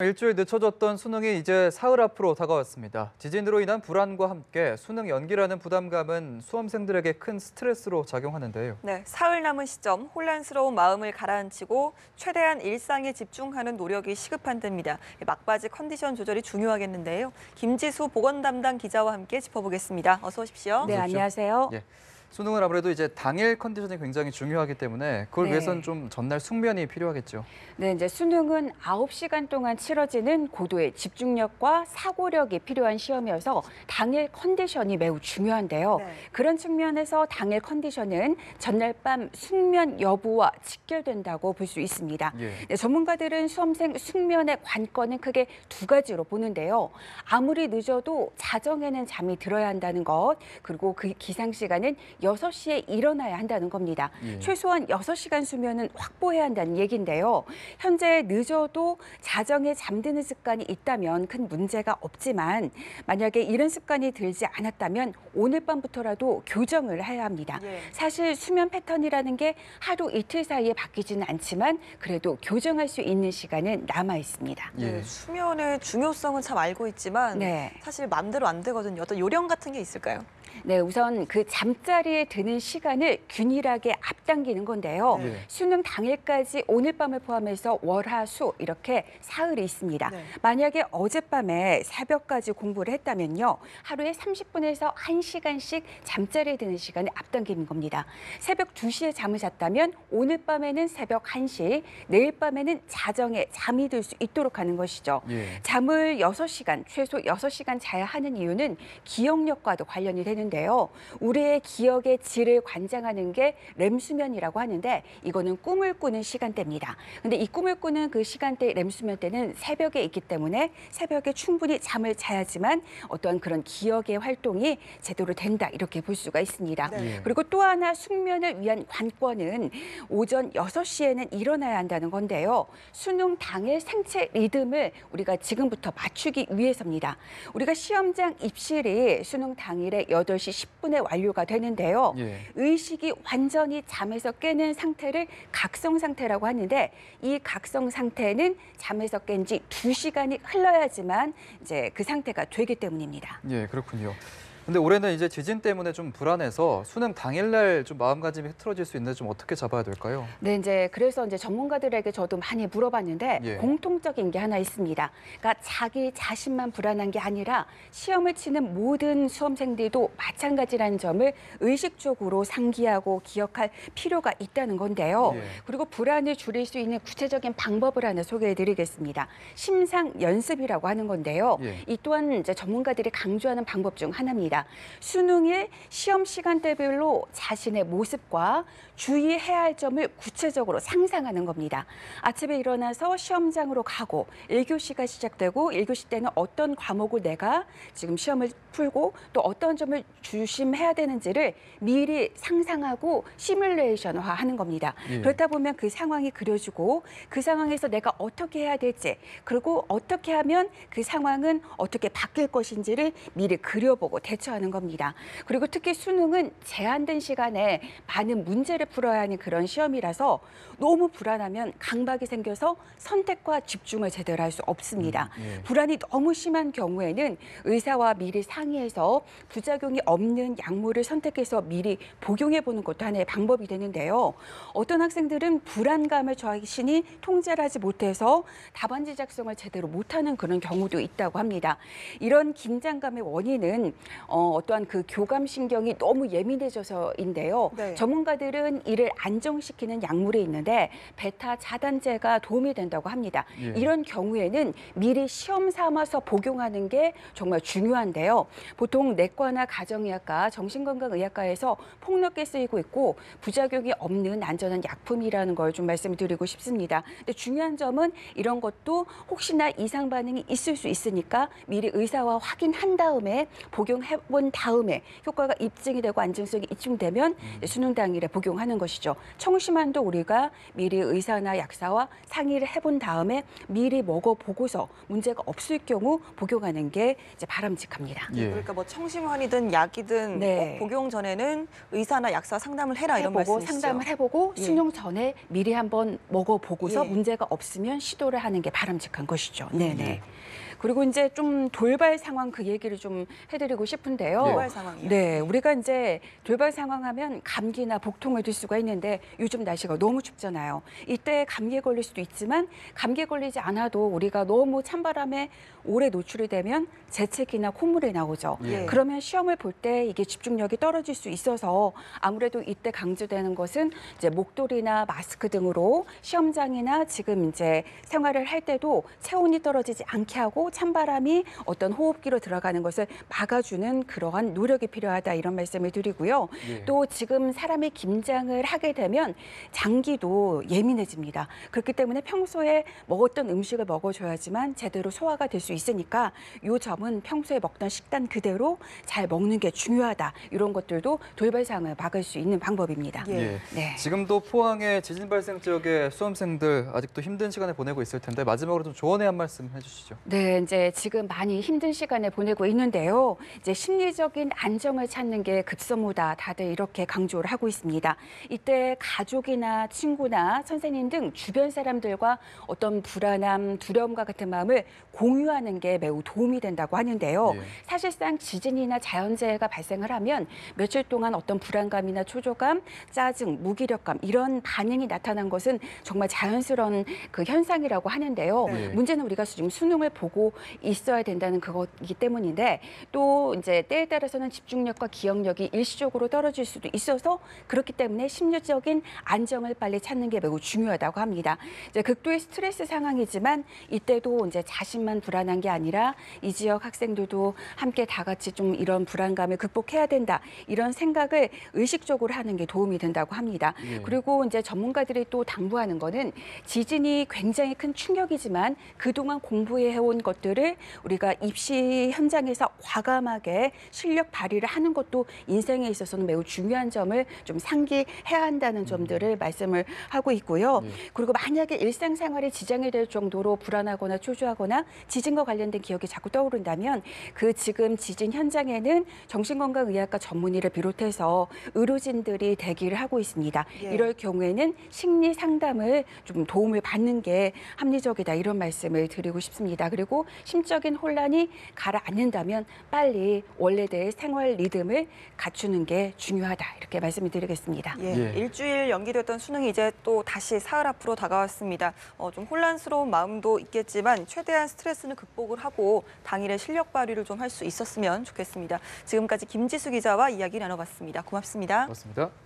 일주일 늦춰졌던 수능이 이제 사흘 앞으로 다가왔습니다. 지진으로 인한 불안과 함께 수능 연기라는 부담감은 수험생들에게 큰 스트레스로 작용하는데요. 네, 사흘 남은 시점 혼란스러운 마음을 가라앉히고 최대한 일상에 집중하는 노력이 시급한 때입니다. 막바지 컨디션 조절이 중요하겠는데요. 김지수 보건 담당 기자와 함께 짚어보겠습니다. 어서 오십시오. 네, 안녕하세요. 예, 수능은 아무래도 이제 당일 컨디션이 굉장히 중요하기 때문에 그걸 위해서는 좀 전날 숙면이 필요하겠죠. 네, 이제 수능은 9시간 동안 치러지는 고도의 집중력과 사고력이 필요한 시험이어서 당일 컨디션이 매우 중요한데요. 네. 그런 측면에서 당일 컨디션은 전날 밤 숙면 여부와 직결된다고 볼 수 있습니다. 예. 네, 전문가들은 수험생 숙면의 관건은 크게 두 가지로 보는데요. 아무리 늦어도 자정에는 잠이 들어야 한다는 것, 그리고 그 기상 시간은 6시에 일어나야 한다는 겁니다. 예. 최소한 6시간 수면은 확보해야 한다는 얘기인데요. 현재 늦어도 자정에 잠드는 습관이 있다면 큰 문제가 없지만 만약에 이런 습관이 들지 않았다면 오늘 밤부터라도 교정을 해야 합니다. 예. 사실 수면 패턴이라는 게 하루 이틀 사이에 바뀌지는 않지만 그래도 교정할 수 있는 시간은 남아 있습니다. 예. 네, 수면의 중요성은 참 알고 있지만 네. 사실 마음대로 안 되거든요. 어떤 요령 같은 게 있을까요? 네, 우선 그 잠자리에 드는 시간을 균일하게 앞당기는 건데요. 네. 수능 당일까지 오늘 밤을 포함해서 월, 화, 수 이렇게 사흘이 있습니다. 네. 만약에 어젯밤에 새벽까지 공부를 했다면요. 하루에 30분에서 1시간씩 잠자리에 드는 시간을 앞당기는 겁니다. 새벽 2시에 잠을 잤다면 오늘 밤에는 새벽 1시, 내일 밤에는 자정에 잠이 들 수 있도록 하는 것이죠. 예. 잠을 6시간, 최소 6시간 자야 하는 이유는 기억력과도 관련이 되는데요. 우리의 기억의 질을 관장하는 게 렘수면이라고 하는데 이거는 꿈을 꾸는 시간대입니다. 근데 이 꿈을 꾸는 그 시간대 렘수면 때는 새벽에 있기 때문에 새벽에 충분히 잠을 자야지만 어떠한 그런 기억의 활동이 제대로 된다 이렇게 볼 수가 있습니다. 네. 그리고 또 하나 숙면을 위한 관건은 오전 6시에는 일어나야 한다는 건데요. 수능 당일 생체 리듬을 우리가 지금부터 맞추기 위해서입니다. 우리가 시험장 입실이 수능 당일에 8시 10분에 완료가 되는데요. 예. 의식이 완전히 잠에서 깨는 상태를 각성 상태라고 하는데 이 각성 상태는 잠에서 깬 지 2시간이 흘러야지만 이제 그 상태가 되기 때문입니다. 예, 그렇군요. 근데 올해는 이제 지진 때문에 좀 불안해서 수능 당일날 좀 마음가짐이 흐트러질 수 있는데 좀 어떻게 잡아야 될까요? 네, 이제 그래서 이제 전문가들에게 저도 많이 물어봤는데 예. 공통적인 게 하나 있습니다. 그러니까 자기 자신만 불안한 게 아니라 시험을 치는 모든 수험생들도 마찬가지라는 점을 의식적으로 상기하고 기억할 필요가 있다는 건데요. 예. 그리고 불안을 줄일 수 있는 구체적인 방법을 하나 소개해드리겠습니다. 심상 연습이라고 하는 건데요. 예. 이 또한 이제 전문가들이 강조하는 방법 중 하나입니다. 시험의 시험 시간대별로 자신의 모습과 주의해야 할 점을 구체적으로 상상하는 겁니다. 아침에 일어나서 시험장으로 가고 1교시가 시작되고 1교시 때는 어떤 과목을 내가 지금 시험을 풀고 또 어떤 점을 조심해야 되는지를 미리 상상하고 시뮬레이션화하는 겁니다. 예. 그렇다 보면 그 상황이 그려지고 그 상황에서 내가 어떻게 해야 될지 그리고 어떻게 하면 그 상황은 어떻게 바뀔 것인지를 미리 그려보고 대처하는 겁니다. 그리고 특히 수능은 제한된 시간에 많은 문제를 풀어야 하는 그런 시험이라서 너무 불안하면 강박이 생겨서 선택과 집중을 제대로 할 수 없습니다. 예. 불안이 너무 심한 경우에는 의사와 미리 상의해서 부작용이 없는 약물을 선택해서 미리 복용해 보는 것도 하나의 방법이 되는데요. 어떤 학생들은 불안감을 자신이 통제를 하지 못해서 답안지 작성을 제대로 못하는 그런 경우도 있다고 합니다. 이런 긴장감의 원인은 어떠한 그 교감신경이 너무 예민해져서인데요. 네. 전문가들은 이를 안정시키는 약물이 있는데 베타 차단제가 도움이 된다고 합니다. 예. 이런 경우에는 미리 시험 삼아서 복용하는 게 정말 중요한데요. 보통 내과나 가정의학과, 정신건강의학과에서 폭넓게 쓰이고 있고 부작용이 없는 안전한 약품이라는 걸 좀 말씀드리고 싶습니다. 근데 중요한 점은 이런 것도 혹시나 이상 반응이 있을 수 있으니까 미리 의사와 확인한 다음에 복용해 살펴본 다음에 효과가 입증이 되고 안정성이 입증되면 수능 당일에 복용하는 것이죠. 청심환도 우리가 미리 의사나 약사와 상의를 해본 다음에 미리 먹어보고서 문제가 없을 경우 복용하는 게 이제 바람직합니다. 예. 그러니까 뭐 청심환이든 약이든 네. 꼭 복용 전에는 의사나 약사 상담을 해라 이런 해보고 말씀이시죠? 상담을 해보고 예. 수능 전에 미리 한번 먹어보고서 예. 문제가 없으면 시도를 하는 게 바람직한 것이죠. 네네. 예. 그리고 이제 좀 돌발 상황 그 얘기를 좀 해드리고 싶은데요. 돌발 상황이요? 네, 우리가 이제 돌발 상황하면 감기나 복통을 들 수가 있는데 요즘 날씨가 너무 춥잖아요. 이때 감기에 걸릴 수도 있지만 감기에 걸리지 않아도 우리가 너무 찬바람에 오래 노출이 되면 재채기나 콧물이 나오죠. 예. 그러면 시험을 볼 때 이게 집중력이 떨어질 수 있어서 아무래도 이때 강조되는 것은 이제 목도리나 마스크 등으로 시험장이나 지금 이제 생활을 할 때도 체온이 떨어지지 않게 하고 찬바람이 어떤 호흡기로 들어가는 것을 막아주는 그러한 노력이 필요하다 이런 말씀을 드리고요. 예. 또 지금 사람이 김장을 하게 되면 장기도 예민해집니다. 그렇기 때문에 평소에 먹었던 음식을 먹어줘야지만 제대로 소화가 될 수 있으니까 이 점은 평소에 먹던 식단 그대로 잘 먹는 게 중요하다. 이런 것들도 돌발상을 막을 수 있는 방법입니다. 예. 예. 네. 지금도 포항의 지진 발생 지역의 수험생들 아직도 힘든 시간을 보내고 있을 텐데 마지막으로 좀 조언의 한 말씀 해주시죠. 네, 이제 지금 많이 힘든 시간을 보내고 있는데요. 이제 심리적인 안정을 찾는 게 급선무다. 다들 이렇게 강조를 하고 있습니다. 이때 가족이나 친구나 선생님 등 주변 사람들과 어떤 불안함, 두려움과 같은 마음을 공유하는 게 매우 도움이 된다고 하는데요. 예. 사실상 지진이나 자연재해가 발생을 하면 며칠 동안 어떤 불안감이나 초조감, 짜증, 무기력감 이런 반응이 나타난 것은 정말 자연스러운 그 현상이라고 하는데요. 네. 문제는 우리가 지금 수능을 보고 있어야 된다는 그것이기 때문인데 또 이제 때에 따라서는 집중력과 기억력이 일시적으로 떨어질 수도 있어서 그렇기 때문에 심리적인 안정을 빨리 찾는 게 매우 중요하다고 합니다. 이제 극도의 스트레스 상황이지만 이때도 이제 자신만 불안한 게 아니라 이 지역 학생들도 함께 다 같이 좀 이런 불안감을 극복해야 된다. 이런 생각을 의식적으로 하는 게 도움이 된다고 합니다. 예. 그리고 이제 전문가들이 또 당부하는 거는 지진이 굉장히 큰 충격이지만 그동안 공부해온 것들을 우리가 입시 현장에서 과감하게 실력 발휘를 하는 것도 인생에 있어서는 매우 중요한 점을 좀 상기해야 한다는 점들을 말씀을 하고 있고요. 예. 그리고 만약에 일상생활에 지장이 될 정도로 불안하거나 초조하거나 지진과 관련된 기억이 자꾸 떠오른다면 그 지금 지진 현장에는 정신건강의학과 전문의를 비롯해서 의료진들이 대기를 하고 있습니다. 예. 이럴 경우에는 심리 상담을 좀 도움을 받는 게 합리적이다 이런 말씀을 드리고 싶습니다. 그리고 심적인 혼란이 가라앉는다면 빨리 원래대의 생활 리듬을 갖추는 게 중요하다 이렇게 말씀을 드리겠습니다. 예. 예. 일주일 연기됐던 수능이 이제 또 다시 사흘 앞으로 다가왔습니다. 좀 혼란스러운 마음도 있겠지만 최대한 스트레스는 극복을 하고 당일에 실력 발휘를 좀 할 수 있었으면 좋겠습니다. 지금까지 김지수 기자와 이야기 나눠봤습니다. 고맙습니다. 고맙습니다.